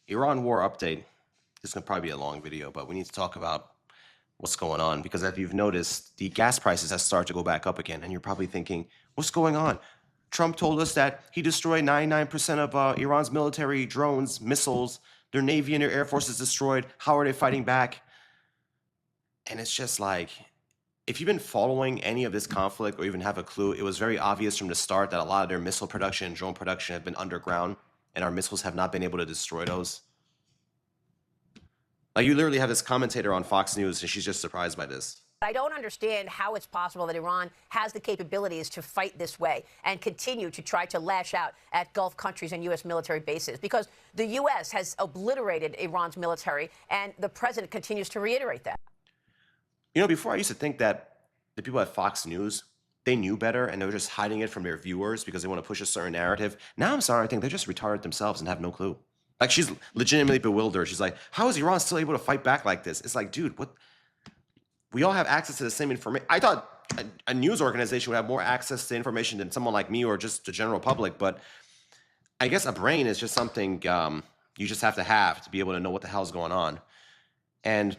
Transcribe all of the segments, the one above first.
Iran war update. This is going to probably be a long video, but we need to talk about what's going on because as you've noticed, the gas prices have started to go back up again. And you're probably thinking, what's going on? Trump told us that he destroyed 99% of Iran's military drones, missiles, their Navy and their Air Force is destroyed. How are they fighting back? And it's just like, if you've been following any of this conflict or even have a clue, it was very obvious from the start that a lot of their missile production and drone production have been underground, and our missiles have not been able to destroy those. Like, you literally have this commentator on Fox News, and she's just surprised by this. I don't understand how it's possible that Iran has the capabilities to fight this way and continue to try to lash out at Gulf countries and U.S. military bases, because the U.S. has obliterated Iran's military, and the president continues to reiterate that. You know, before I used to think that the people at Fox News, they knew better and they were just hiding it from their viewers because they want to push a certain narrative. Now I'm sorry, I think they're just retarded themselves and have no clue. Like, she's legitimately bewildered. She's like, how is Iran still able to fight back like this? It's like, dude, what? We all have access to the same information. I thought a news organization would have more access to information than someone like me or just the general public, but I guess a brain is just something you just have to be able to know what the hell's going on. And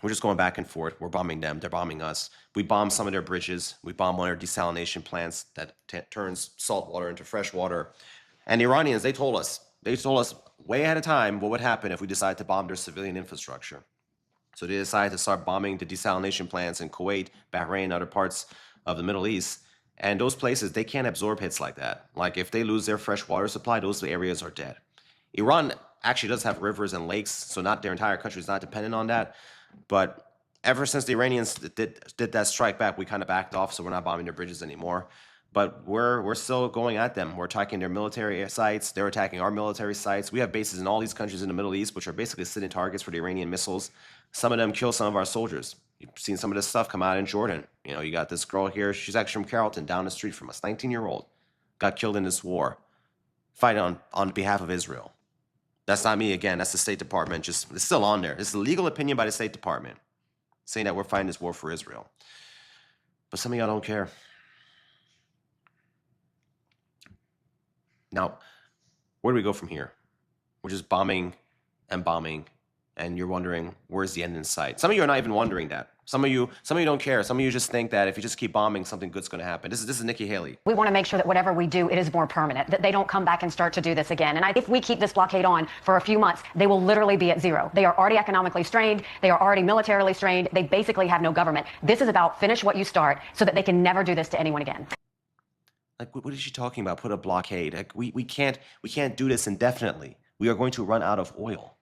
we're just going back and forth. We're bombing them. They're bombing us. We bomb some of their bridges. We bomb one of their desalination plants that turns salt water into fresh water. And the Iranians, they told us way ahead of time what would happen if we decided to bomb their civilian infrastructure. So they decided to start bombing the desalination plants in Kuwait, Bahrain, and other parts of the Middle East. And those places, they can't absorb hits like that. Like, if they lose their fresh water supply, those areas are dead. Iran actually does have rivers and lakes, so not their entire country is not dependent on that. But ever since the Iranians did that strike back, we kind of backed off, so we're not bombing their bridges anymore. But we're still going at them. We're attacking their military sites. They're attacking our military sites. We have bases in all these countries in the Middle East, which are basically sitting targets for the Iranian missiles. Some of them kill some of our soldiers. You've seen some of this stuff come out in Jordan. You know, you got this girl here. She's actually from Carrollton, down the street from us, 19-year-old. Got killed in this war, fighting on behalf of Israel. That's not me again. That's the State Department. It's still on there. It's a legal opinion by the State Department saying that we're fighting this war for Israel. But some of y'all don't care. Now, where do we go from here? We're just bombing, and you're wondering, where's the end in sight? Some of you are not even wondering that. Some of you don't care. Some of you just think that if you just keep bombing, something good's going to happen. This is Nikki Haley. We want to make sure that whatever we do, it is more permanent, that they don't come back and start to do this again. And if we keep this blockade on for a few months, they will literally be at zero. They are already economically strained. They are already militarily strained. They basically have no government. This is about finish what you start so that they can never do this to anyone again. Like, what is she talking about? Put a blockade. Like, we can't do this indefinitely. We are going to run out of oil.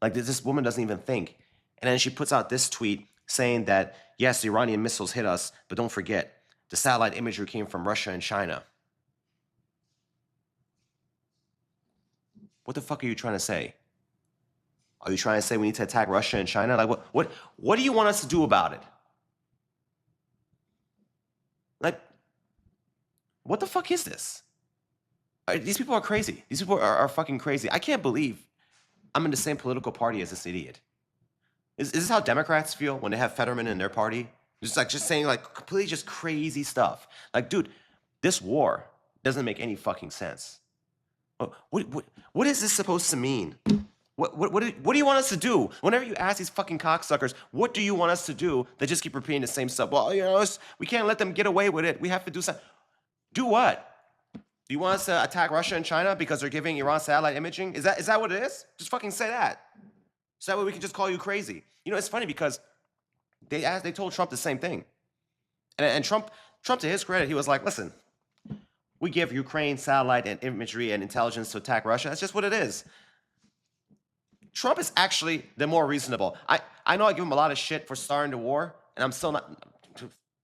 Like, this woman doesn't even think. And then she puts out this tweet saying that, yes, the Iranian missiles hit us, but don't forget, the satellite imagery came from Russia and China. What the fuck are you trying to say? Are you trying to say we need to attack Russia and China? Like, what do you want us to do about it? Like, what the fuck is this? These people are crazy. These people are fucking crazy. I can't believe I'm in the same political party as this idiot. Is this how Democrats feel when they have Fetterman in their party? Just saying like completely just crazy stuff. Like, dude, this war doesn't make any fucking sense. What is this supposed to mean? What do you want us to do? Whenever you ask these fucking cocksuckers, what do you want us to do? They just keep repeating the same stuff. Well, you know, we can't let them get away with it. We have to do something. Do what? Do you want us to attack Russia and China because they're giving Iran satellite imaging? Is that what it is? Just fucking say that. So that way we can just call you crazy. You know, it's funny because they told Trump the same thing. And Trump, to his credit, he was like, listen, we give Ukraine satellite and imagery and intelligence to attack Russia. That's just what it is. Trump is actually the more reasonable. I know I give him a lot of shit for starting the war, and I'm still not,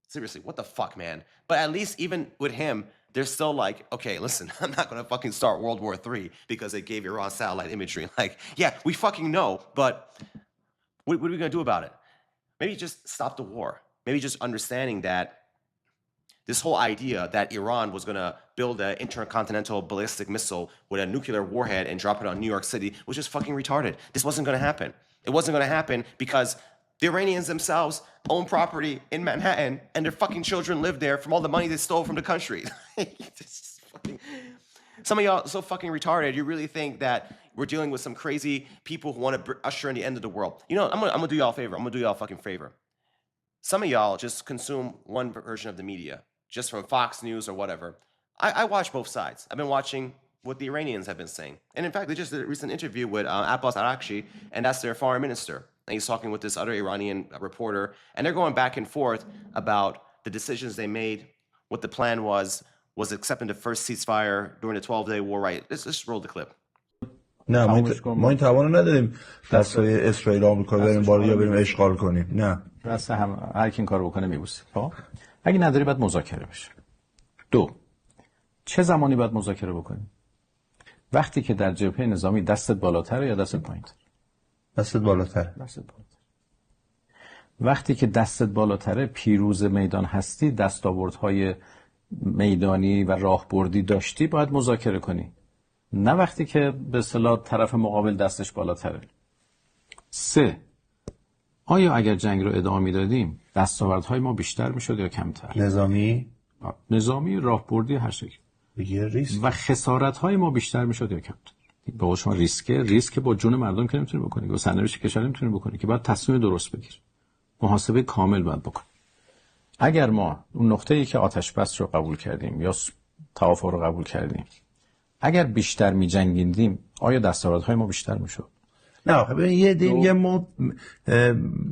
seriously, what the fuck, man? But at least even with him, they're still like, okay, listen, I'm not going to fucking start World War III because they gave Iran satellite imagery. Like, yeah, we fucking know, but what are we going to do about it? Maybe just stop the war. Maybe just understanding that this whole idea that Iran was going to build an intercontinental ballistic missile with a nuclear warhead and drop it on New York City was just fucking retarded. This wasn't going to happen. It wasn't going to happen because the Iranians themselves own property in Manhattan, and their fucking children live there from all the money they stole from the country. Some of y'all are so fucking retarded. You really think that we're dealing with some crazy people who want to usher in the end of the world. You know, I'm gonna do y'all a favor. I'm gonna do y'all a fucking favor. Some of y'all just consume one version of the media, just from Fox News or whatever. I watch both sides. I've been watching what the Iranians have been saying. And in fact, they just did a recent interview with Abbas Araghchi, and that's their foreign minister. And he's talking with this other Iranian reporter, and they're going back and forth about the decisions they made, what the plan was accepting the first ceasefire during the 12-day war, right? Let's just roll the clip. نه ما این توانو نداریم دستای اسرائیل آمریکا بریم بالا یا بریم اشغال کنیم. نه دست هم هر کی این کارو بکنه میبوسه. خب اگه نداری باید مذاکره بشه. 2 چه زمانی باید مذاکره بکنیم؟ وقتی که در جبهه نظامی دستت بالاتره یا دستت پایین‌تره؟ دستت بالاتره. دستت بالاتره. وقتی که دستت بالاتره پیروز میدان هستی، دستاوردهای میدانی و راهبردی داشتی، باید مذاکره کنی. نه وقتی که به اصطلاح طرف مقابل دستش بالاتره. 3 آیا اگر جنگ رو ادامه میدادیم دستاوردهای ما بیشتر میشد یا کمتر؟ نظامی، راهبردی، هر شکل. و خسارت‌های ما بیشتر میشد یا کمتر؟ به قول شما ریسک با جون مردم که نمیتونی بکنی، با سرنوشت کشور نمیتونی بکنی، که باید تصمیم درست بگیر. محاسبه کامل باید بکنی. اگر ما اون نقطه‌ای که آتش بس رو قبول کردیم یا توافق رو قبول کردیم، اگر بیشتر می‌جنگیدیم آیا دستاوردهای ما بیشتر میشد؟ نه آخه ببین یه عده میگن ما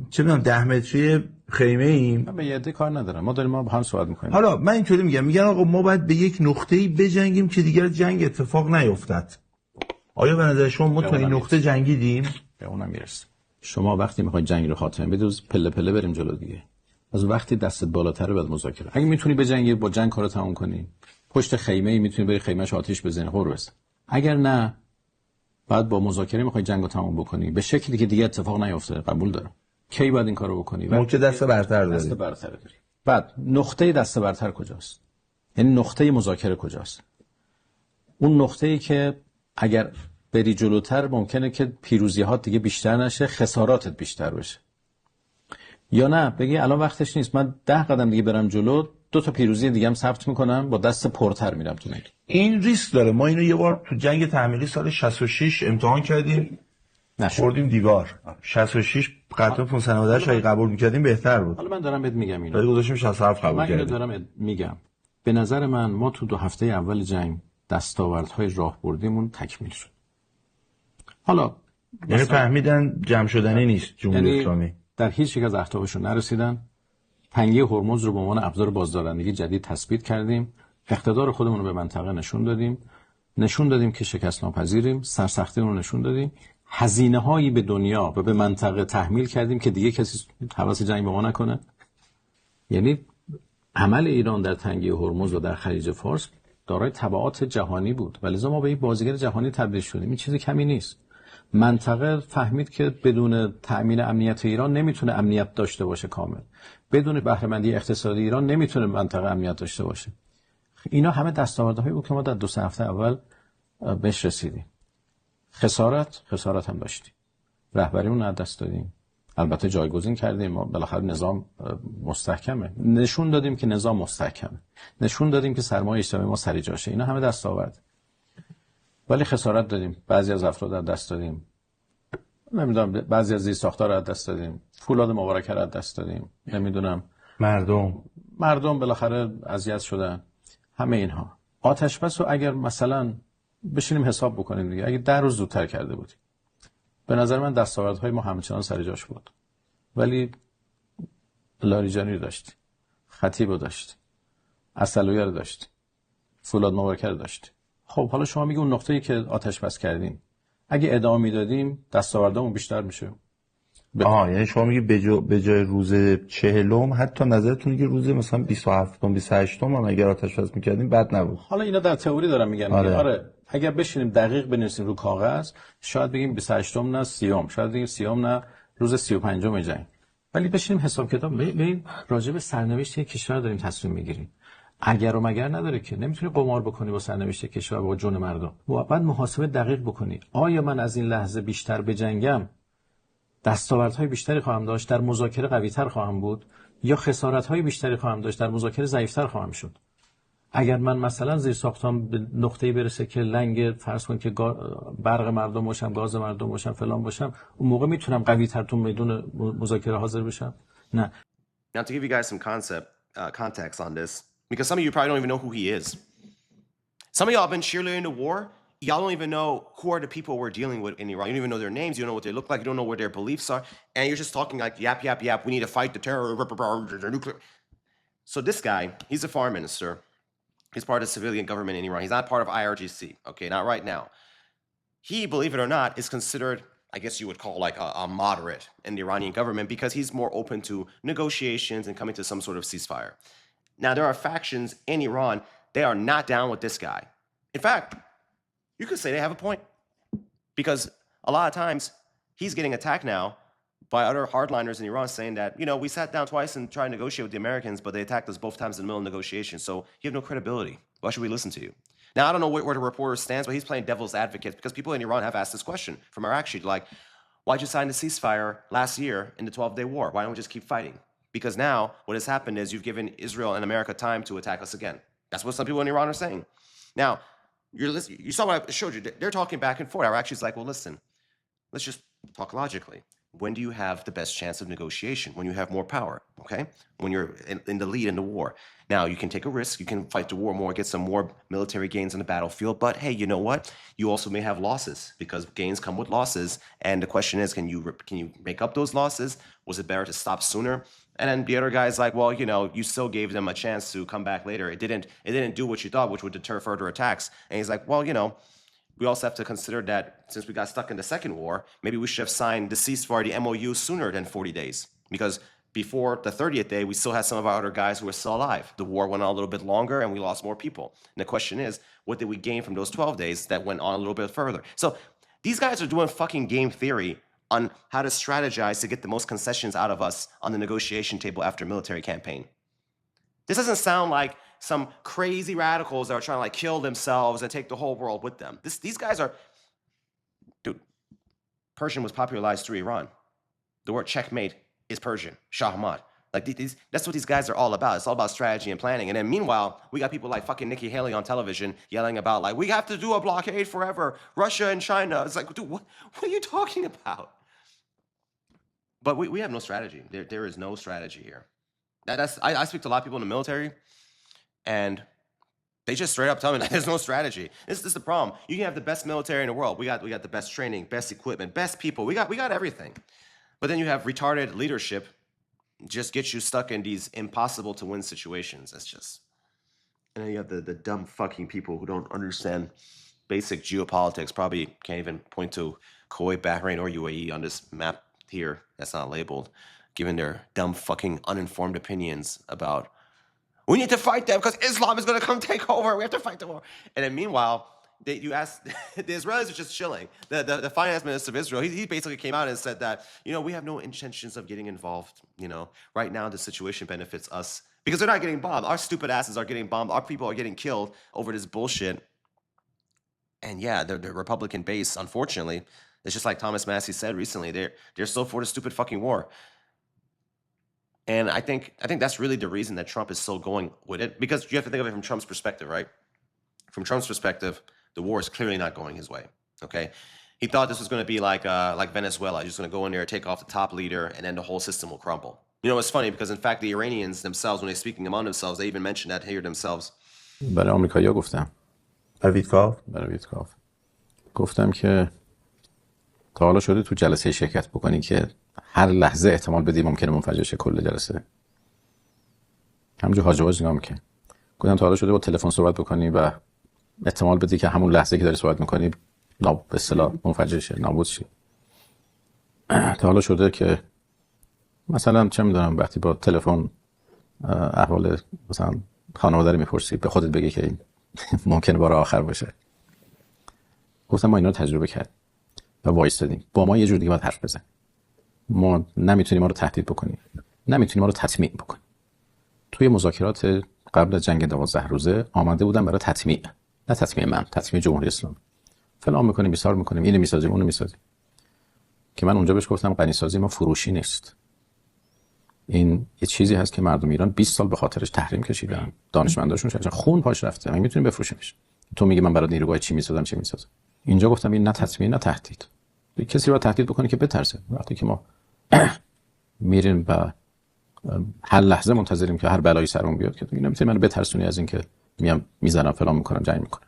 چه می‌دونم 10 متری خیمه ایم. من به یه عده کار ندارم، ما داریم با هم صحبت می‌کنیم. حالا من اینطوری میگن آقا ما باید به یک نقطه‌ای بجنگیم که دیگر جنگ اتفاق نیفتد. آیا به نظر شما ما تا این نقطه جنگیدیم؟ به اونم میرسیم. شما وقتی می‌خواید جنگ رو خاتمه بدید پله پله بریم جلو دیگه. از وقتی دستت بالاتره بعد مذاکره. اگه میتونی بجنگی با جنگ کارو تموم کنی، پشت خیمه‌ای میتونی بری خیمه‌اش آتش بزنی، قرب بزن. اگر نه بعد با مذاکره میخوای جنگو تموم بکنی به شکلی که دیگه اتفاق نیفته، قبول دارم. کی باید این کارو بکنی؟ موقع دست برتر داری. دست برتر داری. بعد نقطه دست برتر کجاست؟ یعنی نقطه مذاکره کجاست؟ اون نقطه‌ای که اگر بری جلوتر ممکنه که پیروزی‌هات دیگه بیشتر نشه، خساراتت بیشتر بشه. یا نه بگی الان وقتش نیست، من 10 قدم دیگه برم جلو، 2 تا پیروزی دیگه هم ثبت میکنم، با دست پرتر میرم تو میدون. این ریسک داره. ما اینو یه بار تو جنگ تحمیلی سال 66 امتحان کردیم، خوردیم دیوار. 66 قطعا 598 اگه قبول میکردیم بهتر بود. حالا من دارم بهت میگم اینو. ولی گذاشتیم 67 قبول کردیم. من اینو دارم میگم. به نظر من ما تو 2 هفته اول جنگ دستاوردهای راهبردیمون تکمیل شد. حالا یعنی فهمیدن جمع شدنی نیست جمهوری اسلامی. در هیچ یک از اهدافشون نرسیدن. تنگی هرمز رو به عنوان ابزار بازدارندگی جدید تثبیت کردیم. اقتدار خودمون رو به منطقه نشون دادیم که شکست ناپذیریم. سرسختی رو نشون دادیم. هزینه‌هایی به دنیا و به منطقه تحمیل کردیم که دیگه کسی حواس جنگ به ما نکنه. یعنی عمل ایران در تنگی هرمز و در خلیج فارس دارای تبعات جهانی بود و لذا ما به یک بازیگر جهانی تبدیل شدیم. این چیز کمی نیست. منطقه فهمید که بدون تأمین امنیت ایران نمیتونه امنیت داشته باشه کامل. بدون بهره‌مندی اقتصادی ایران نمیتونه منطقه امنیت داشته باشه. اینا همه دستاوردهایی بود که ما در 2 هفته اول بهش رسیدیم. خسارت هم داشتیم. رهبریمون از دست دادیم. البته جایگزین کردیم، ما بالاخره نظام مستحکمه. نشون دادیم که نظام مستحکمه. نشون دادیم که سرمایه اجتماعی ما سر جاشه. اینا همه دستاورد. ولی خسارت دادیم. بعضی از افراد از دست دادیم. نمیدونم بعضی از زیرساخت‌ها از دست دادیم. فولاد مبارکه از دست دادیم. نمیدونم مردم بالاخره اذیت شدن. همه اینها. آتش بس رو اگر مثلا بشینیم حساب بکنیم دیگه، اگه 10 روز زودتر کرده بودیم، به نظر من دستاوردهای ما همچنان سر جاش بود. ولی لاریجانی رو داشتیم، خطیب رو داشتیم، عسلویه رو داشتیم، فولاد مبارکه رو داشتیم. خب حالا شما میگی اون نقطه‌ای که آتش بس کردیم اگه ادامه میدادیم دستاوردامون بیشتر میشه. یعنی شما میگی به جای روز 40 حتی نظرتون که روز مثلا 27 28 هم اگر آتش بس میکردیم بد نبود. حالا اینا در تئوری دارم میگم. آره اگر بشینیم دقیق بنویسیم رو کاغذ شاید بگیم 28 نه 30 شاید بگیم 30 نه روز 35 جنگ. ولی بشینیم حساب کتاب ببین راجع به سرنوشت یک کشور داریم تصمیم میگیریم. اگر و مگر نداره که نمیتونی قمار بکنی با سرنوشت کشور با جون مردم. باید محاسبه دقیق بکنی. آیا من از این لحظه بیشتر بجنگم دستاوردهای بیشتری خواهم داشت، در مذاکره قوی‌تر خواهم بود، یا خسارت‌های بیشتری خواهم داشت، در مذاکره ضعیف‌تر خواهم شد؟ اگر من مثلا زیر ساختم به نقطه‌ای برسه که لنگ فرض کن که برق مردم باشم، گاز مردم باشم، فلان باشم، اون موقع میتونم قوی تر تو میدون مذاکره حاضر بشم؟ نه. Now, to give you guys some context on this, because some of you probably don't even know who he is. Some of y'all have been cheerleading the war. Y'all don't even know who are the people we're dealing with in Iran. You don't even know their names. You don't know what they look like. You don't know what their beliefs are. And you're just talking like, yap, yap, yap. We need to fight the terror. Nuclear. So this guy, he's a foreign minister. He's part of the civilian government in Iran. He's not part of IRGC. Okay, not right now. He, believe it or not, is considered, I guess you would call like a moderate in the Iranian government because he's more open to negotiations and coming to some sort of ceasefire. Now, there are factions in Iran, they are not down with this guy. In fact, you could say they have a point because a lot of times he's getting attacked now by other hardliners in Iran saying that, you know, we sat down twice and tried to negotiate with the Americans, but they attacked us both times in the middle of negotiations. So you have no credibility. Why should we listen to you? Now, I don't know where the reporter stands, but he's playing devil's advocate because people in Iran have asked this question from Iraq sheet, like, why'd you sign the ceasefire last year in the 12-day war? Why don't we just keep fighting? Because now what has happened is you've given Israel and America time to attack us again. That's what some people in Iran are saying. Now, you saw what I showed you. They're talking back and forth. Iraq sheet's like, well, listen, let's just talk logically. When do you have the best chance of negotiation? When you have more power, okay? When you're in the lead in the war. Now, you can take a risk. You can fight the war more, get some more military gains on the battlefield. But hey, you know what? You also may have losses because gains come with losses. And the question is, can you make up those losses? Was it better to stop sooner? And then the other guy's like, well, you know, you still gave them a chance to come back later. It didn't do what you thought, which would deter further attacks. And he's like, well, you know, we also have to consider that since we got stuck in the second war, maybe we should have signed the ceasefire, the MOU, sooner than 40 days. Because before the 30th day, we still had some of our other guys who were still alive. The war went on a little bit longer and we lost more people. And the question is, what did we gain from those 12 days that went on a little bit further? So these guys are doing fucking game theory on how to strategize to get the most concessions out of us on the negotiation table after a military campaign. This doesn't sound like some crazy radicals that are trying to like kill themselves and take the whole world with them. These guys are, dude, Persian was popularized through Iran. The word checkmate is Persian, Shahmat. Like that's what these guys are all about. It's all about strategy and planning. And then meanwhile, we got people like fucking Nikki Haley on television yelling about like, we have to do a blockade forever, Russia and China. It's like, dude, what are you talking about? But we have no strategy. There is no strategy here. I speak to a lot of people in the military, and they just straight up tell me that there's no strategy. This is the problem. You can have the best military in the world. We got the best training, best equipment, best people. We got everything. But then you have retarded leadership just get you stuck in these impossible to win situations. It's just, and then you have the dumb fucking people who don't understand basic geopolitics. Probably can't even point to Kuwait, Bahrain, or UAE on this map here that's not labeled, giving their dumb fucking uninformed opinions about we need to fight them because Islam is going to come take over. We have to fight the war. And then meanwhile, you ask, the Israelis are just chilling. The finance minister of Israel, he basically came out and said that, you know, we have no intentions of getting involved. You know, right now the situation benefits us because they're not getting bombed. Our stupid asses are getting bombed. Our people are getting killed over this bullshit. And yeah, the Republican base, unfortunately, it's just like Thomas Massie said recently, they're still for the stupid fucking war. And I think that's really the reason that Trump is still going with it, because you have to think of it from Trump's perspective, right? From Trump's perspective, the war is clearly not going his way. Okay, he thought this was going to be like Venezuela, just going to go in there, take off the top leader, and then the whole system will crumble. You know, it's funny because in fact the Iranians themselves, when they're speaking among themselves, they even mention that here themselves. برای آمریکایی‌ها گفتم. برای ویتکاف. گفتم که تا حالا شده تو جلسه شرکت بکنی که هر لحظه احتمال بدی ممکنه منفجر شه کل جلسه. همونجور هاجواج نگاه میکنه. گفتم تا حالا شده با تلفن صحبت بکنی و احتمال بدی که همون لحظه که داری صحبت میکنی به اصطلاح منفجر شه، نابود شه. تا حالا شده که مثلا چه میدونم وقتی با تلفن احوال مثلا خانواده رو میپرسی به خودت بگی که این ممکنه بار آخر باشه. گفتم ما اینا رو تجربه کردیم و وایستادیم. با ما یه جور دیگه باید حرف بزن. ما نمیتونیم ما رو تهدید بکنیم، نمیتونیم ما رو تطمیع بکنیم. توی مذاکرات قبل از جنگ 12 روزه آمده بودن برای تطمیع، نه تطمیع من، تطمیع جمهوری اسلامی. فلان میکنیم، ایثار میکنیم، اینو میسازیم، اونو میسازیم. که من اونجا بهش گفتم غنیسازی ما فروشی نیست. این یه چیزی هست که مردم ایران 20 سال به خاطرش تحریم کشیدن، دانشمنداشون چه خون پاش رفته. من میتونی بفروشیمش. تو میگی من برای نیروگاه چی میسازم چی میسازم. اینجا گفتم این نه تطمیع نه تهدید. کسی رو تهدید بکنه که بترسه. وقتی که ما میریم و هر لحظه منتظریم که هر بلایی سرمون بیاد که نمیتونی منو بترسونی از اینکه میام میزنم فلان میکنم جنگ میکنم.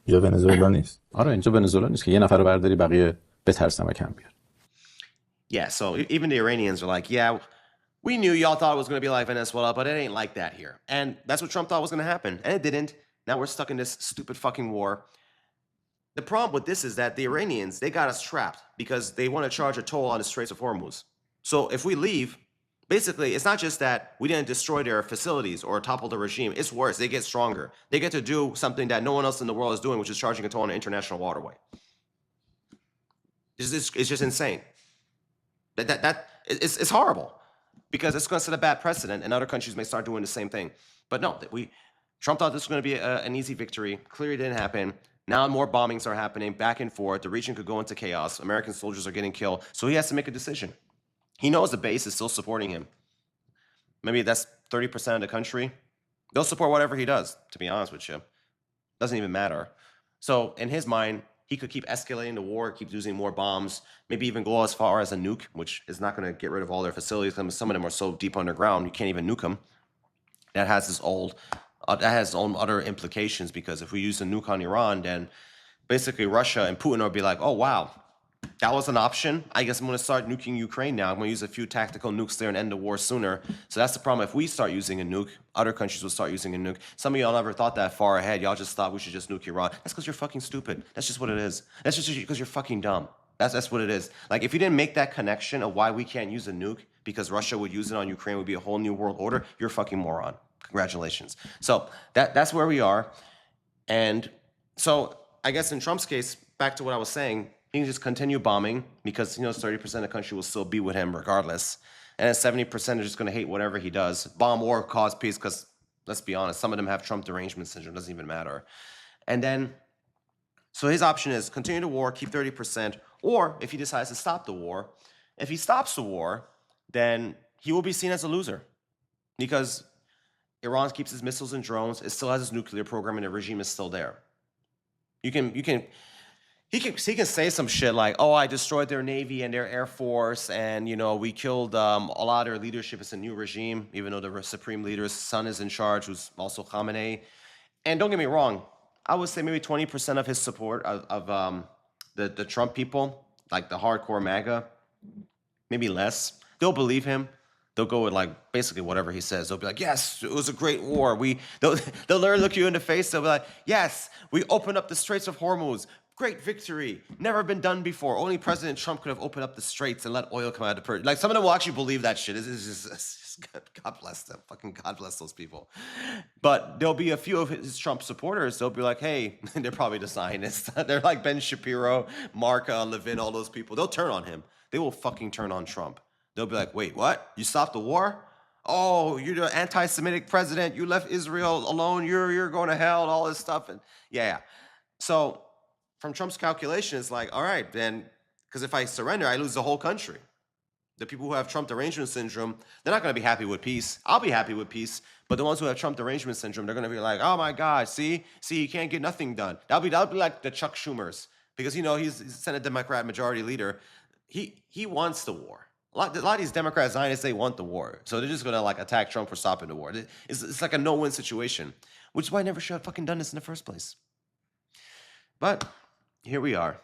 یا ونزوئلا نیست. آره اینجا ونزوئلا نیست که یه نفر رو برداری بقیه بترسن و کم بیار. Yeah, so even the Iranians are like, yeah, we knew y'all thought it was going to be like Venezuela, but it ain't like that here. And that's what Trump thought was going to happen. And it didn't. Now we're stuck in this stupid fucking war. The problem with this is that the Iranians, they got us trapped because they want to charge a toll on the Straits of Hormuz. So if we leave, basically, it's not just that we didn't destroy their facilities or topple the regime. It's worse. They get stronger. They get to do something that no one else in the world is doing, which is charging a toll on an international waterway. It's just insane. It's horrible because it's going to set a bad precedent, and other countries may start doing the same thing. But no, Trump thought this was going to be an easy victory. Clearly, it didn't happen. Now more bombings are happening back and forth. The region could go into chaos. American soldiers are getting killed, so he has to make a decision. He knows the base is still supporting him. Maybe that's 30% of the country. They'll support whatever he does. To be honest with you, doesn't even matter. So in his mind, he could keep escalating the war, keep using more bombs, maybe even go as far as a nuke, which is not going to get rid of all their facilities. Some of them are so deep underground, you can't even nuke them. That has its own other implications, because if we use a nuke on Iran, then basically Russia and Putin will be like, oh, wow, that was an option. I guess I'm going to start nuking Ukraine now. I'm going to use a few tactical nukes there and end the war sooner. So that's the problem. If we start using a nuke, other countries will start using a nuke. Some of y'all never thought that far ahead. Y'all just thought we should just nuke Iran. That's because you're fucking stupid. That's just what it is. That's just because you're fucking dumb. That's what it is. Like, if you didn't make that connection of why we can't use a nuke because Russia would use it on Ukraine, would be a whole new world order, you're a fucking moron. Congratulations. So that's where we are. And so I guess in Trump's case, back to what I was saying, he can just continue bombing because he knows 30% of the country will still be with him regardless. And then 70% are just going to hate whatever he does. Bomb or cause peace, because let's be honest, some of them have Trump derangement syndrome. Doesn't even matter. And then, so his option is continue the war, keep 30%, or if he decides to stop the war, if he stops the war, then he will be seen as a loser. Because Iran keeps his missiles and drones, it still has his nuclear program, and the regime is still there. He can say some shit like, oh, I destroyed their Navy and their Air Force, and, you know, we killed a lot of their leadership. It's a new regime, even though the supreme leader's son is in charge, who's also Khamenei. And don't get me wrong, I would say maybe 20% of his support of the Trump people, like the hardcore MAGA, maybe less, they'll believe him. They'll go with, like, basically whatever he says. They'll be like, yes, it was a great war. They'll look you in the face. They'll be like, yes, we opened up the Straits of Hormuz. Great victory. Never been done before. Only President Trump could have opened up the straits and let oil come out of the Persian. Like, some of them will actually believe that shit. It's just God bless them. Fucking God bless those people. But there'll be a few of his Trump supporters. They'll be like, hey, they're probably the Zionists. They're like Ben Shapiro, Mark Levin, all those people. They'll turn on him. They will fucking turn on Trump. They'll be like, wait, what? You stopped the war? Oh, you're the anti-Semitic president. You left Israel alone. You're going to hell and all this stuff. And yeah. So from Trump's calculation, it's like, all right, then, because if I surrender, I lose the whole country. The people who have Trump derangement syndrome, they're not going to be happy with peace. I'll be happy with peace. But the ones who have Trump derangement syndrome, they're going to be like, oh my God, see, you can't get nothing done. That'll be like the Chuck Schumers, because, you know, he's Senate Democrat majority leader. He wants the war. A lot of these Democrats, Zionists, they want the war. So they're just going to, like, attack Trump for stopping the war. It's like a no-win situation, which is why I never should have fucking done this in the first place. But here we are.